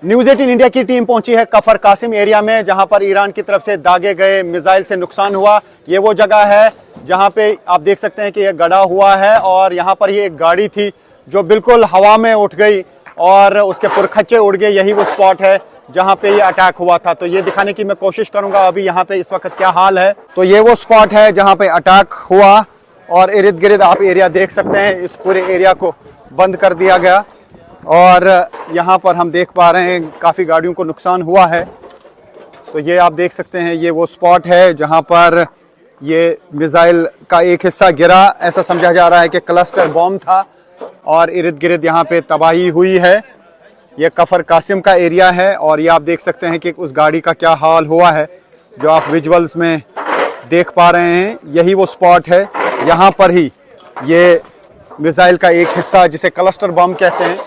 News 18 India की team पहुंची है कफर कासिम एरिया में, जहां पर ईरान की तरफ से दागे गए मिसाइल से नुकसान हुआ। ये वो जगह है जहां पे आप देख सकते हैं कि ये गड़ा हुआ है और यहां पर ये एक गाड़ी थी जो बिल्कुल हवा में उठ गई और उसके पुरखच्चे उड़ गए। यही वो स्पॉट है जहां पे ये अटैक हुआ था। तो ये दिखाने की मैं कोशिश करूंगा अभी यहाँ पे इस वक्त क्या हाल है। तो ये वो स्पॉट है जहाँ पे अटैक हुआ और इर्द गिर्द आप एरिया देख सकते हैं। इस पूरे एरिया को बंद कर दिया गया और यहाँ पर हम देख पा रहे हैं काफ़ी गाड़ियों को नुकसान हुआ है। तो ये आप देख सकते हैं ये वो स्पॉट है जहाँ पर ये मिसाइल का एक हिस्सा गिरा। ऐसा समझा जा रहा है कि क्लस्टर बॉम्ब था और इर्द गिर्द यहाँ पे तबाही हुई है। ये कफर कासिम का एरिया है और ये आप देख सकते हैं कि उस गाड़ी का क्या हाल हुआ है जो आप विजुअल्स में देख पा रहे हैं। यही वो स्पॉट है, यहाँ पर ही ये मिसाइल का एक हिस्सा जिसे क्लस्टर बम कहते हैं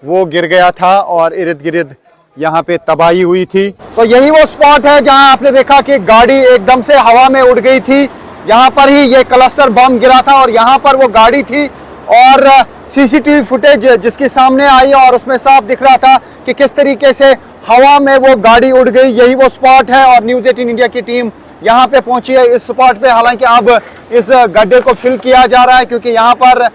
वो गिर गया था और इर्द गिर्द यहाँ पे तबाही हुई थी। तो यही वो स्पॉट है जहाँ आपने देखा कि गाड़ी एकदम से हवा में उड़ गई थी। यहाँ पर ही ये क्लस्टर बम गिरा था और यहाँ पर वो गाड़ी थी और सीसीटीवी फुटेज जिसके सामने आई और उसमें साफ दिख रहा था कि किस तरीके से हवा में वो गाड़ी उड़ गई। यही वो स्पॉट है और न्यूज़ 18 इंडिया की टीम यहाँ पे पहुंची है इस स्पॉट पे। हालांकि अब इस गड्ढे को फिल किया जा रहा है क्योंकि यहाँ पर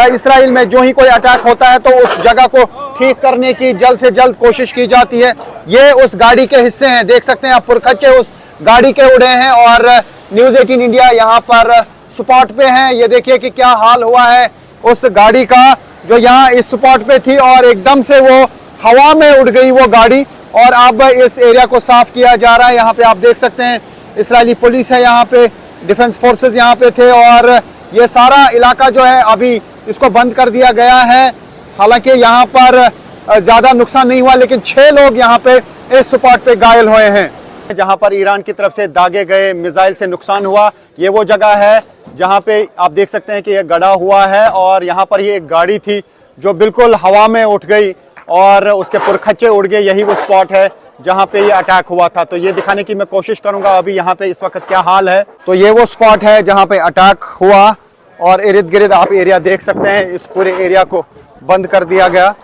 इसराइल में जो ही कोई अटैक होता है तो उस जगह को ठीक करने की जल्द से जल्द कोशिश की जाती है। ये उस गाड़ी के हिस्से हैं, देख सकते हैं आप, पुरखच्चे उस गाड़ी के उड़े हैं और न्यूज़ 18 इंडिया यहाँ पर स्पॉट पे है। ये देखिए कि क्या हाल हुआ है उस गाड़ी का जो यहाँ इस स्पॉट पे थी और एकदम से वो हवा में उड़ गई वो गाड़ी और अब इस एरिया को साफ किया जा रहा है। यहाँ पे आप देख सकते हैं इसराइली पुलिस है, यहाँ पे डिफेंस फोर्सेस यहाँ पे थे और ये सारा इलाका जो है अभी इसको बंद कर दिया गया है। हालांकि यहाँ पर ज़्यादा नुकसान नहीं हुआ लेकिन 6 लोग यहाँ पे इस स्पॉट पे घायल हुए हैं। जहाँ पर ईरान की तरफ से दागे गए मिसाइल से नुकसान हुआ, ये वो जगह है जहाँ पे आप देख सकते हैं कि ये गड़ा हुआ है और यहाँ पर ये एक गाड़ी थी जो बिल्कुल हवा में उठ गई और उसके पुरखच्चे उड़ गए। यही वो स्पॉट है जहाँ पे ये अटैक हुआ था। तो ये दिखाने की मैं कोशिश करूंगा अभी यहाँ पे इस वक्त क्या हाल है। तो ये वो स्पॉट है जहाँ पे अटैक हुआ और इर्द गिर्द आप एरिया देख सकते हैं। इस पूरे एरिया को बंद कर दिया गया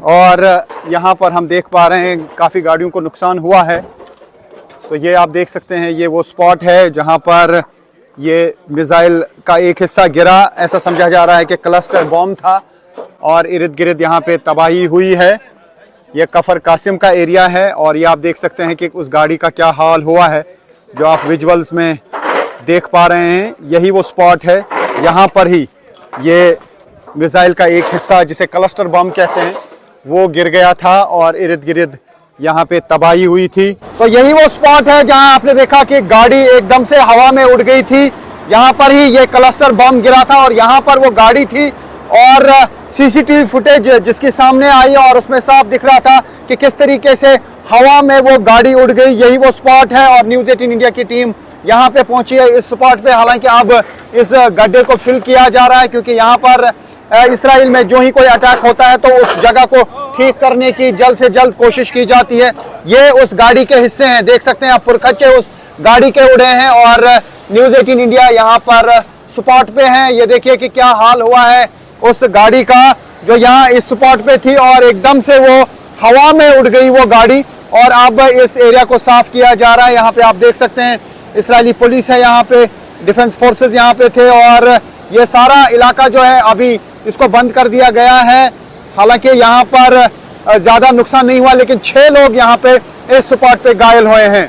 और यहाँ पर हम देख पा रहे हैं काफ़ी गाड़ियों को नुकसान हुआ है। तो ये आप देख सकते हैं ये वो स्पॉट है जहाँ पर ये मिसाइल का एक हिस्सा गिरा। ऐसा समझा जा रहा है कि क्लस्टर बॉम्ब था और इर्द गिर्द यहाँ पे तबाही हुई है। ये कफर कासिम का एरिया है और ये आप देख सकते हैं कि उस गाड़ी का क्या हाल हुआ है जो आप विजुअल्स में देख पा रहे हैं। यही वो स्पॉट है, यहाँ पर ही ये मिसाइल का एक हिस्सा जिसे क्लस्टर बम कहते हैं वो गिर गया था और इर्द गिर्द यहाँ पे तबाही हुई थी। तो यही वो स्पॉट है जहाँ आपने देखा कि गाड़ी एकदम से हवा में उड़ गई थी। यहाँ पर ही ये क्लस्टर बम गिरा था और यहाँ पर वो गाड़ी थी और सीसीटीवी फुटेज जिसके सामने आई और उसमें साफ दिख रहा था कि किस तरीके से हवा में वो गाड़ी उड़ गई। यही वो स्पॉट है और न्यूज़ 18 इंडिया की टीम यहाँ पे पहुंची है इस स्पॉट पे। हालांकि अब इस गड्ढे को फिल किया जा रहा है क्योंकि यहाँ पर इसराइल में जो ही कोई अटैक होता है तो उस जगह को ठीक करने की जल्द से जल्द कोशिश की जाती है। ये उस गाड़ी के हिस्से हैं, देख सकते हैं आप, पुरखच्चे उस गाड़ी के उड़े हैं और न्यूज़ 18 इंडिया यहाँ पर स्पॉट पे है। ये देखिए कि क्या हाल हुआ है उस गाड़ी का जो यहाँ इस स्पॉट पे थी और एकदम से वो हवा में उड़ गई वो गाड़ी और अब इस एरिया को साफ किया जा रहा है। यहाँ पे आप देख सकते हैं इसराइली पुलिस है, यहाँ पे डिफेंस फोर्सेस यहाँ पे थे और ये सारा इलाका जो है अभी इसको बंद कर दिया गया है। हालांकि यहाँ पर ज़्यादा नुकसान नहीं हुआ लेकिन 6 लोग यहाँ पे इस स्पॉट पे घायल हुए हैं।